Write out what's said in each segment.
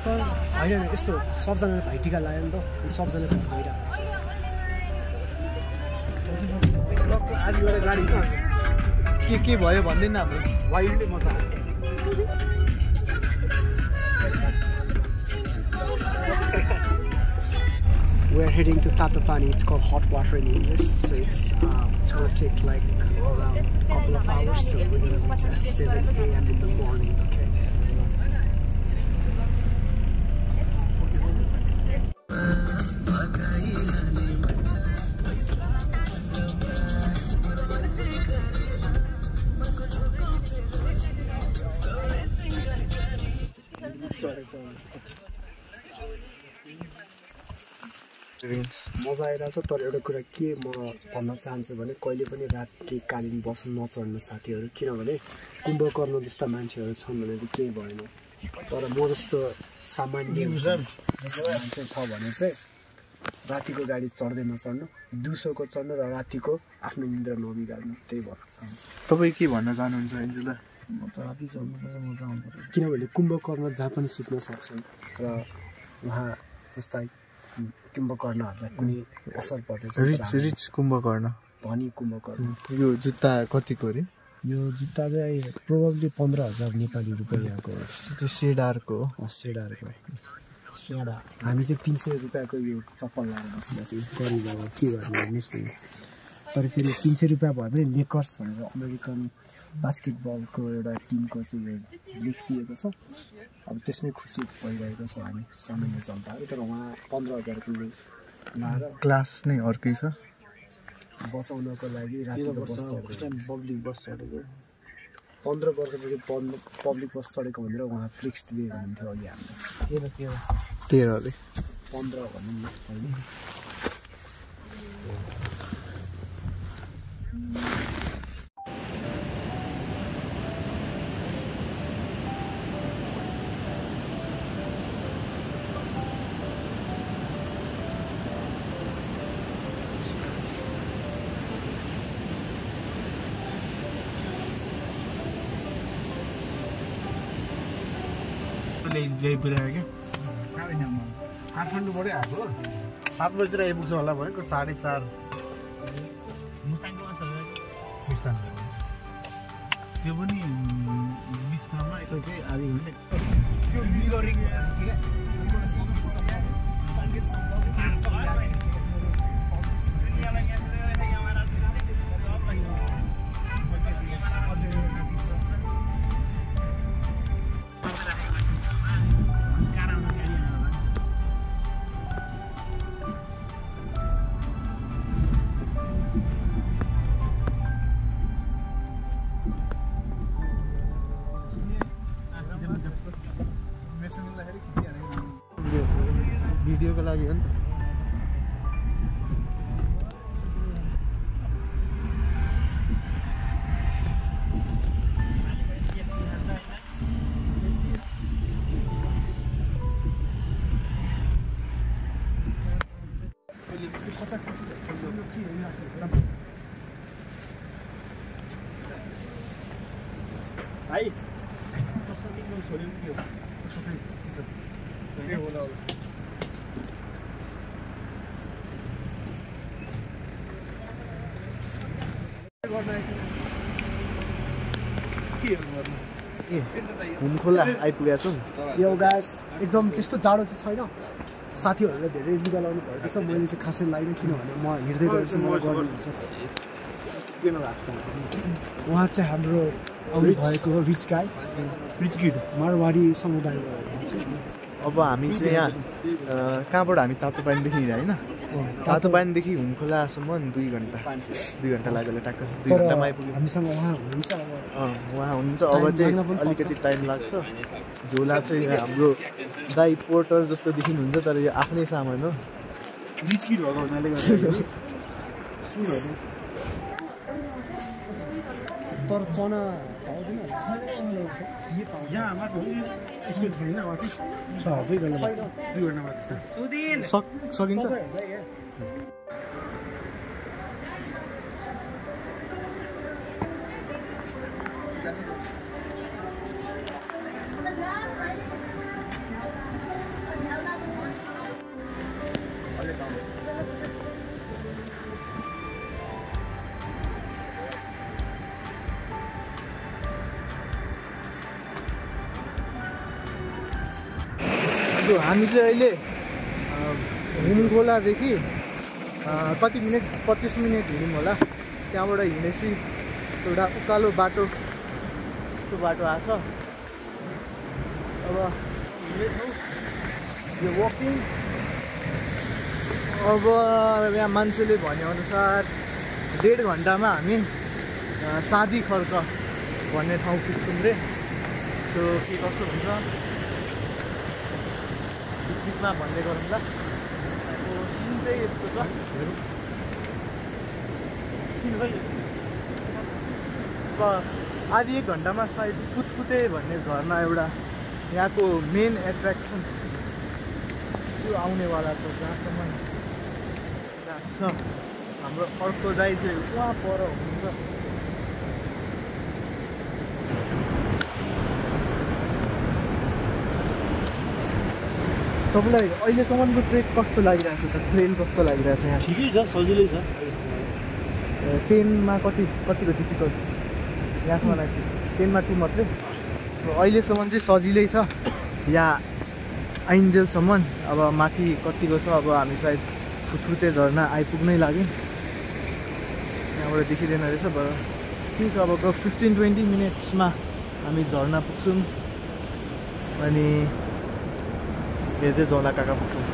होइन यस्तो सबजनाले भाइटिका लाग्यो नि त अनि सबजना भइरहेको गाडी के भयो भन्दैन हाम्रो वायुले मजा We're heading to Tatopani. It's called hot water in English. So it's gonna take like around a couple of hours. So we're gonna reach at 7 a.m. in the morning. Okay. मजा आइरहेछ तर एउटा कुरा के म भन्न चाहन्छु भने कहिले पनि रात्रिकालीन बस नचढ्नु साथीहरू किनभने कुम्भकर्ण जस्ता मान्छेहरू छन् भने केही भएन तर म जस्तो सामान्य मान्छे छ भने चाहिँ रातिको गाडी चढ्दै नचढ्नु दिउँसोको चढ्नु र रातिको आफ्नो निद्रा नबिगार्नु त्यही भन्न चाहन्छु तपाईँ के भन्न चाहनुहुन्छ एन्जुला म त राति चढ्नुपर्छ मजा आउँछ किनभने कुम्भकर्ण जहाँ पनि सुत्न सक्छन् र उहाँ जस्तै कुम्भकर्णहरूलाई कुनै असर पर्दैन रिच कुम्भकर्ण धनी कुम्भकर्ण यो जुत्ता कतिको अरे यो जुत्ता चाहिँ प्रोबब्ली 15,000 नेपाली रुपियाँको त्यो सेडारको सेडारको सेडा हामी चाहिँ 300 रुपियाँको यो चप्पल लगाएर बसिरहेको छौँ गरिब अब के गर्ने हेर्नुहोस् न तर फेरि 300 रुपियाँ भए पनि लेकर्स भनेर अमेरिकन बास्केटबलको एउटा टिमको चाहिँ यो लेखिदिएको छ अब त्यसमै खुसी भइरहेको छौँ हामी सामान्य जनताहरू तर उहाँ 15,000को लाएर क्लास नै अर्कै छ बचाउनको लागि रातिको बस पब्लिक बस चढेको 15 वर्षपछि पब्लिक बस चढेको भनेर उहाँ फ्लिक्स दिँदै हुनुहुन्थ्यो अघि हामीले 13 अरे 15 भनौँ न होइन पुऱ्यायो क्या काठमाडौँबाटै आएको 7 बजीतिर आइपुग्छ होला भनेको 4:30 त्यो पनि बिचमा एकै आधी घन्टा त्यो मिररिङ भिडियोको लागि हो नि भाइ हुमखोला आइपुगेको छौँ यो गाइस एकदम त्यस्तो जाडो चाहिँ छैन साथीहरूले धेरै लुगा लाउनु भएको छ मैले चाहिँ खासै लाग्यो किनभने म हिँड्दै गएपछि मलाई गर्मी हुन्छ उहाँ चाहिँ हाम्रो आउनु भएको रिच गाई रिच किड मारवाडी समुदायको हुन्छ अब हामी चाहिँ यहाँ कहाँबाट हामी तातोपानीदेखि हिँड्यो होइन तातोपानीदेखि हुमखोलासम्म 2 घन्टा लाग्यो होला ट्याक्क 2 घन्टामा आइपुग्यो हामीसँग उहाँ हुनुहुन्छ उहाँ हुनुहुन्छ अब चाहिँ अलिकति टाइम लाग्छ झोला चाहिँ हाम्रो दाइ पोर्टर जस्तो देखिनुहुन्छ तर यो आफ्नै सामान हो रिच किड भएको हुनाले गर्दा तर चना पाउँदैन सकिन्छ हामी चाहिँ अहिले हुमखोलादेखि कति मिनट 25 मिनट हिँड्यौँ होला। त्यहाँबाट हिँडेपछि एउटा उकालो बाटो यस्तो बाटो आछ। अब हिँड्दैछौँ यो वकिङ। अब यहाँ मान्छेले भनेअनुसार 1.5 घन्टामा हामी सादी खर्क भन्ने ठाउँ पुग्छौँ रे। सो के कसो हुन्छ बिचबिचमा भन्दै गरौँला। अब सिन चाहिँ यस्तो छ, अब आधी 1 घन्टामा सायद फुतफुते भन्ने झरना एउटा यहाँको मेन एट्र्याक्सन त्यो आउनेवाला छ। जहाँसम्म लाग्छ हाम्रो अर्को दाइ चाहिँ उहाँ पर हुनुहुन्छ। तपाईँलाई अहिलेसम्मको ट्रेक कस्तो लागिरहेको छ त? ट्रेन कस्तो लागिरहेछ यहाँ? ठिकै छ, सजिलै छ। टेनमा कतिको डिफिकल्ट? यहाँसम्म लाग्यो 10मा 2 मात्रै। सो अहिलेसम्म चाहिँ सजिलै छ यहाँ आइन्जेलसम्म। अब माथि कतिको छ, अब हामी सायद फुतफुते झरना आइपुग्नै लाग्यो। यहाँबाट देखिँदैन रहेछ। ठिक छ, अब 15-20 मिनट्समा हामी झरना पुग्छौँ अनि हेर्दै जाउँला कहाँ पुग्छौँ।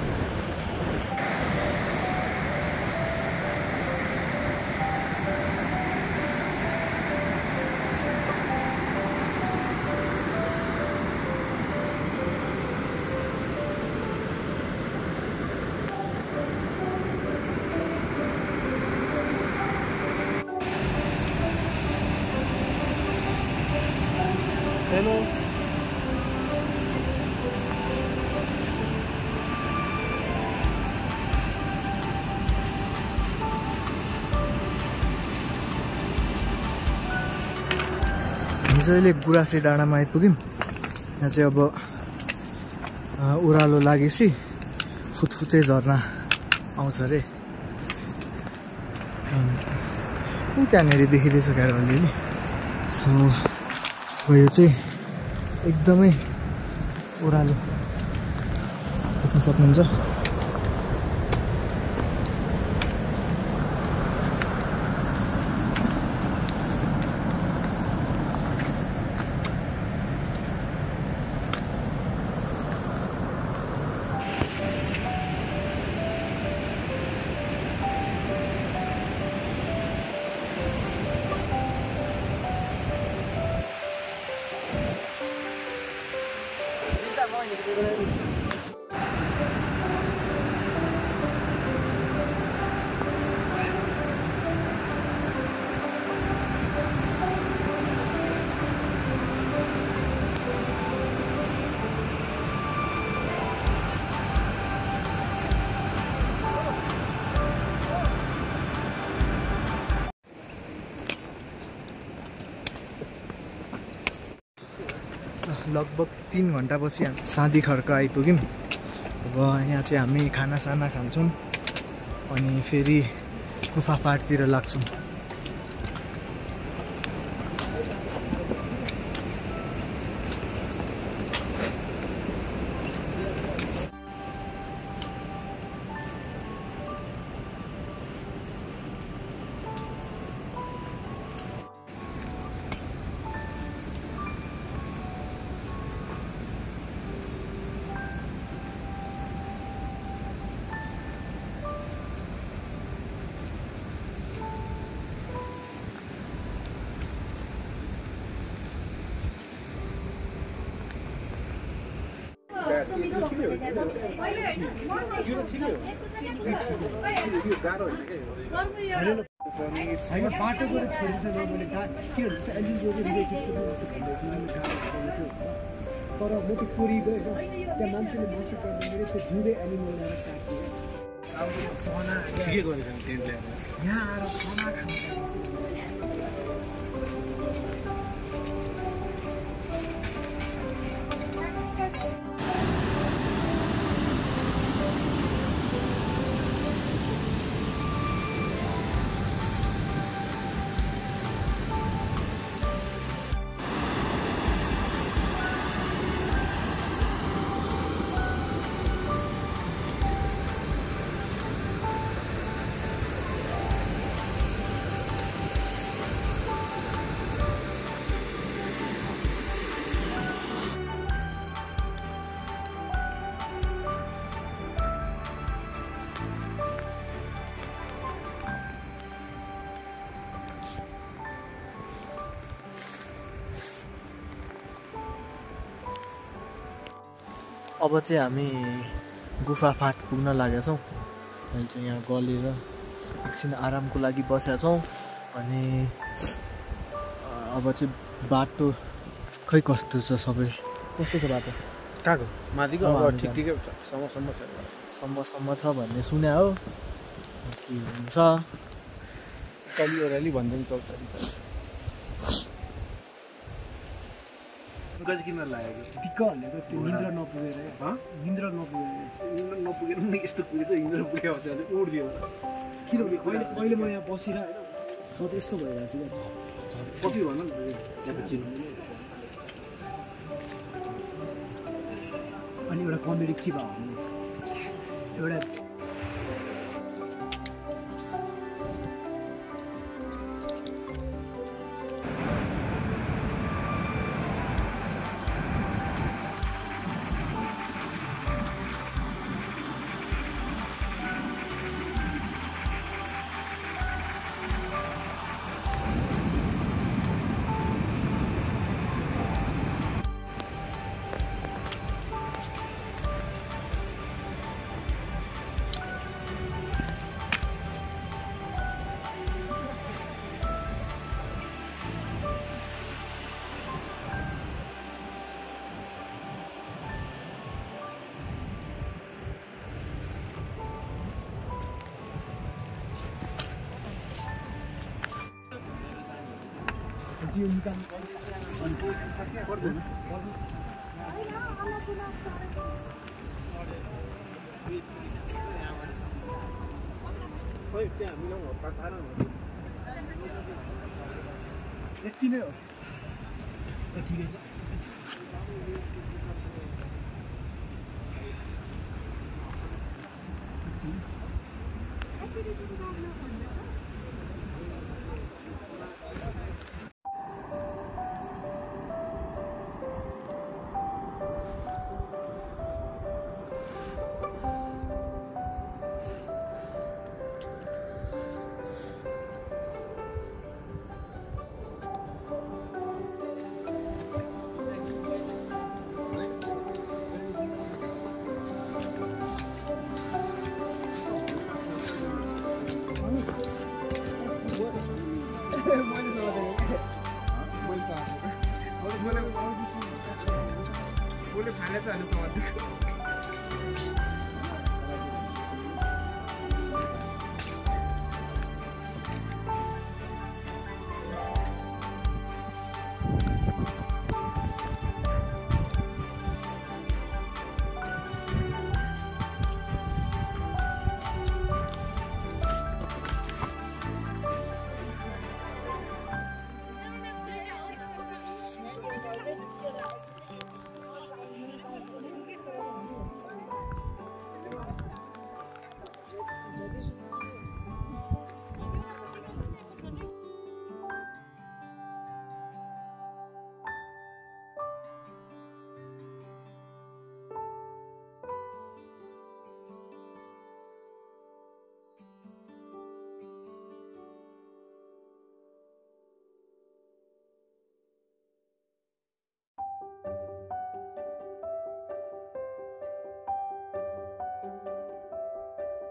हेलो हामी चाहिँ अहिले गुराँसे डाँडामा आइपुग्यौँ। यहाँ चाहिँ अब ओह्रालो लागेपछि फुतफुते झरना आउँछ अरे। त्यहाँनिर देखिँदैछ क्या अलिअलि। यो चाहिँ एकदमै ओह्रालो देख्न सक्नुहुन्छ। लगभग 3 घन्टापछि हामी सादी खर्क आइपुग्यौँ। अब यहाँ चाहिँ हामी खानासाना खान्छौँ अनि फेरि गुफा पाहाडतिर लाग्छौँ। होइन बाटोको त छोडेको छ मैले के भन्छ जस्तो एलिजोले रिलेटेड जस्तो भन्दैछ गाह्रो तर म त कोरी गएँ होइन त्यहाँ मान्छेले मासु पर्ने मेरो त्यो जुधे एनिमल ल्याएर काट्छ। अब चना के गरेको यहाँ आएर चना खान्छ। अब चाहिँ हामी गुफा फाँट पुग्न लागेका छौँ। अहिले चाहिँ यहाँ गलेर एकछिन आरामको लागि बसेका छौँ। अनि अब चाहिँ बाटो खै कस्तो छ, सबै कस्तो छ बाटो? कहाँको माथिको? अब ठिक ठिकै छ, सम्म छ। सम्म छ भन्ने सुने हो, के हुन्छ कलि ओह्राली भन्दा पनि चौतारी छ। किन लागेको दिक्क भनेको त्यो निन्द्रा नपुगेर नपुगेर नि यस्तो पुगेछ। निन्द्रा पुगेको छ भने उड्दियो किनभने अहिले म यहाँ बसिरहेँ होइन, म त यस्तो भइरहेको छु क्या। कति भन न अनि एउटा कमेडी के भयो भने एउटा जियो निकाल्नु पर्दैन। यति नै हो, ठिकै छ।